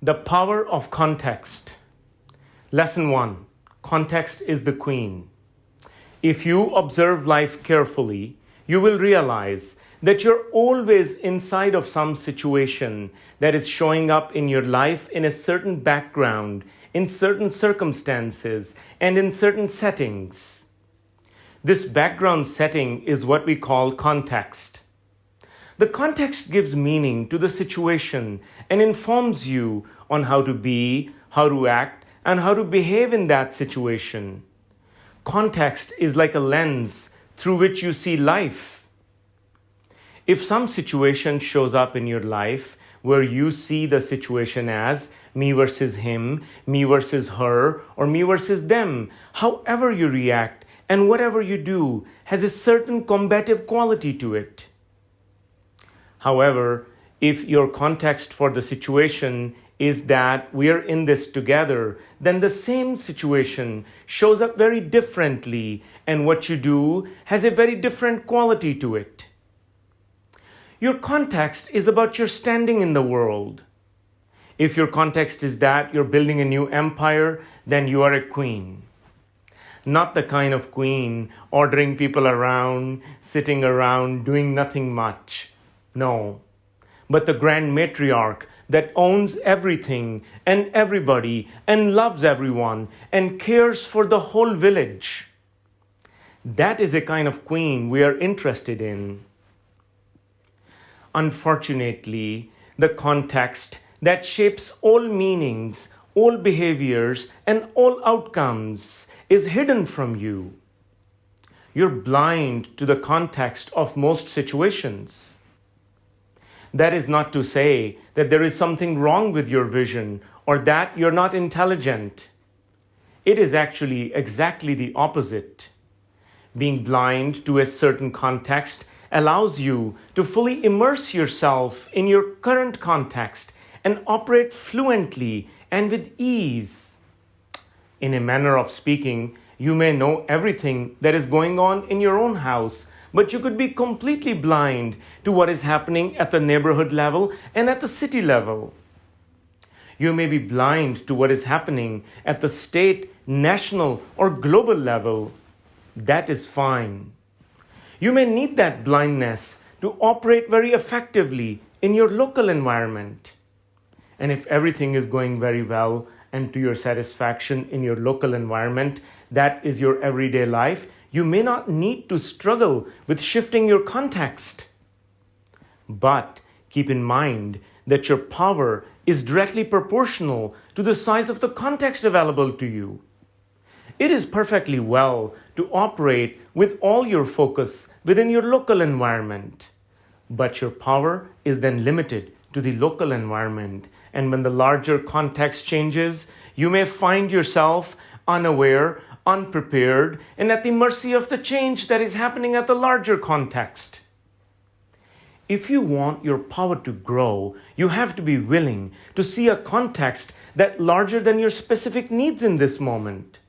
The power of context. Lesson 1. Context is the queen. If you observe life carefully, you will realize that you're always inside of some situation that is showing up in your life in a certain background, in certain circumstances, and in certain settings. This background setting is what we call context. The context gives meaning to the situation and informs you on how to be, how to act, and how to behave in that situation. Context is like a lens through which you see life. If some situation shows up in your life where you see the situation as me versus him, me versus her, or me versus them, however you react and whatever you do has a certain combative quality to it. However, if your context for the situation is that we're in this together, then the same situation shows up very differently, and what you do has a very different quality to it. Your context is about your standing in the world. If your context is that you're building a new empire, then you are a queen. Not the kind of queen ordering people around, sitting around, doing nothing much. No, but the grand matriarch that owns everything and everybody and loves everyone and cares for the whole village. That is a kind of queen we are interested in. Unfortunately, the context that shapes all meanings, all behaviors, and all outcomes is hidden from you. You're blind to the context of most situations. That is not to say that there is something wrong with your vision or that you're not intelligent. It is actually exactly the opposite. Being blind to a certain context allows you to fully immerse yourself in your current context and operate fluently and with ease. In a manner of speaking, you may know everything that is going on in your own house, but you could be completely blind to what is happening at the neighborhood level and at the city level. You may be blind to what is happening at the state, national, or global level. That is fine. You may need that blindness to operate very effectively in your local environment. And if everything is going very well and to your satisfaction in your local environment, that is your everyday life, you may not need to struggle with shifting your context. But keep in mind that your power is directly proportional to the size of the context available to you. It is perfectly well to operate with all your focus within your local environment. But your power is then limited to the local environment. And when the larger context changes, you may find yourself unaware, unprepared, and at the mercy of the change that is happening at the larger context. If you want your power to grow, you have to be willing to see a context that's larger than your specific needs in this moment.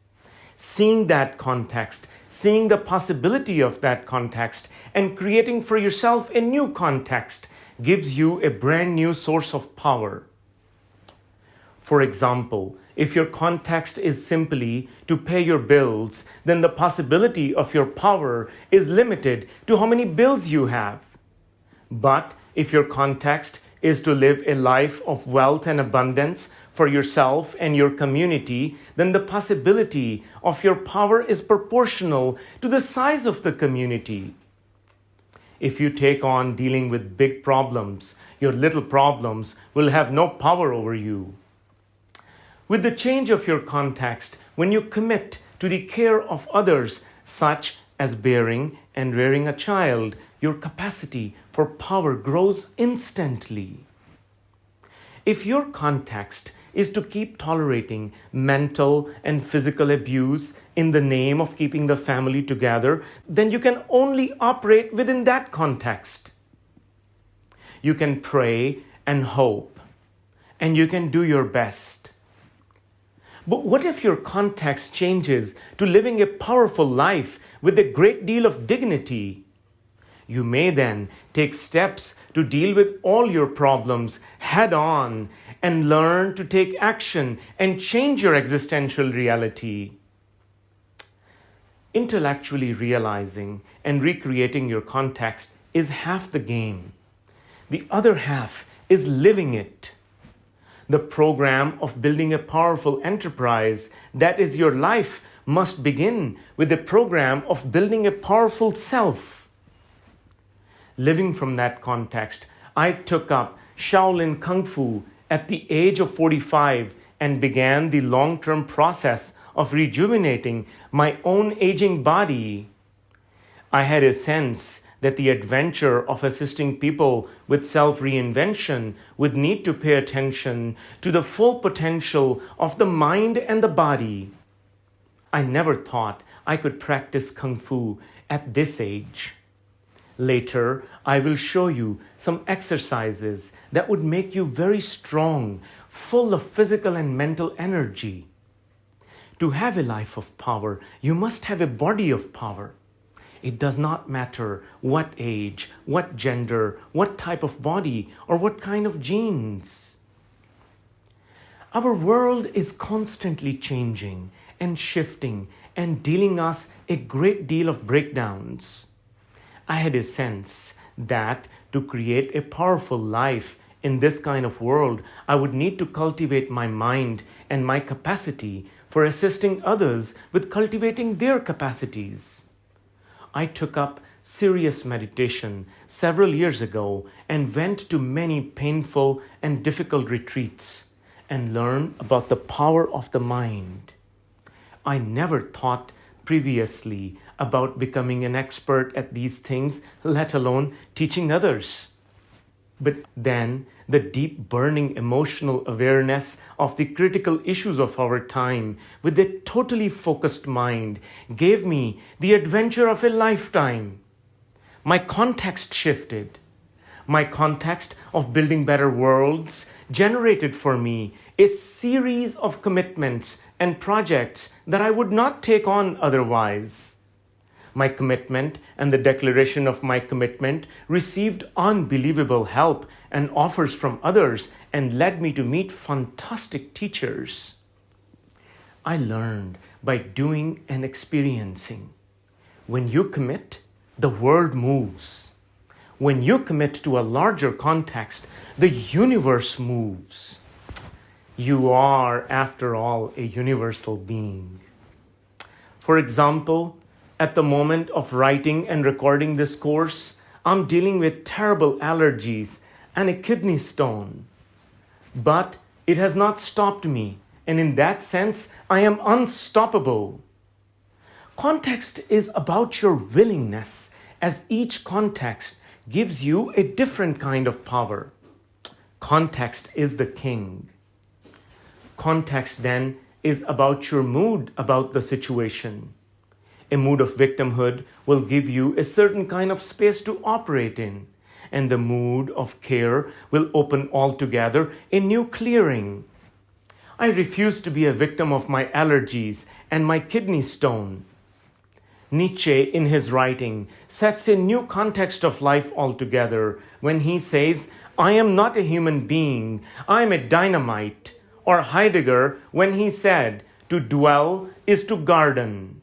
Seeing that context, seeing the possibility of that context, and creating for yourself a new context gives you a brand new source of power. For example, if your context is simply to pay your bills, then the possibility of your power is limited to how many bills you have. But if your context is to live a life of wealth and abundance for yourself and your community, then the possibility of your power is proportional to the size of the community. If you take on dealing with big problems, your little problems will have no power over you. With the change of your context, when you commit to the care of others, such as bearing and rearing a child, your capacity for power grows instantly. If your context is to keep tolerating mental and physical abuse in the name of keeping the family together, then you can only operate within that context. You can pray and hope, and you can do your best. But what if your context changes to living a powerful life with a great deal of dignity? You may then take steps to deal with all your problems head on and learn to take action and change your existential reality. Intellectually realizing and recreating your context is half the game. The other half is living it. The program of building a powerful enterprise that is your life must begin with the program of building a powerful self. Living from that context, I took up Shaolin Kung Fu at the age of 45 and began the long-term process of rejuvenating my own aging body. I had a sense that the adventure of assisting people with self-reinvention would need to pay attention to the full potential of the mind and the body. I never thought I could practice Kung Fu at this age. Later, I will show you some exercises that would make you very strong, full of physical and mental energy. To have a life of power, you must have a body of power. It does not matter what age, what gender, what type of body, or what kind of genes. Our world is constantly changing and shifting and dealing us a great deal of breakdowns. I had a sense that to create a powerful life in this kind of world, I would need to cultivate my mind and my capacity for assisting others with cultivating their capacities. I took up serious meditation several years ago and went to many painful and difficult retreats and learned about the power of the mind. I never thought previously about becoming an expert at these things, let alone teaching others. But then the deep burning emotional awareness of the critical issues of our time with a totally focused mind gave me the adventure of a lifetime. My context shifted. My context of building better worlds generated for me a series of commitments and projects that I would not take on otherwise. My commitment and the declaration of my commitment received unbelievable help and offers from others and led me to meet fantastic teachers. I learned by doing and experiencing. When you commit, the world moves. When you commit to a larger context, the universe moves. You are, after all, a universal being. For example, at the moment of writing and recording this course, I'm dealing with terrible allergies and a kidney stone. But it has not stopped me, and in that sense, I am unstoppable. Context is about your willingness, as each context gives you a different kind of power. Context is the king. Context, then, is about your mood about the situation. A mood of victimhood will give you a certain kind of space to operate in, and the mood of care will open altogether a new clearing. I refuse to be a victim of my allergies and my kidney stone. Nietzsche, in his writing, sets a new context of life altogether when he says, "I am not a human being, I am a dynamite," or Heidegger when he said, "To dwell is to garden."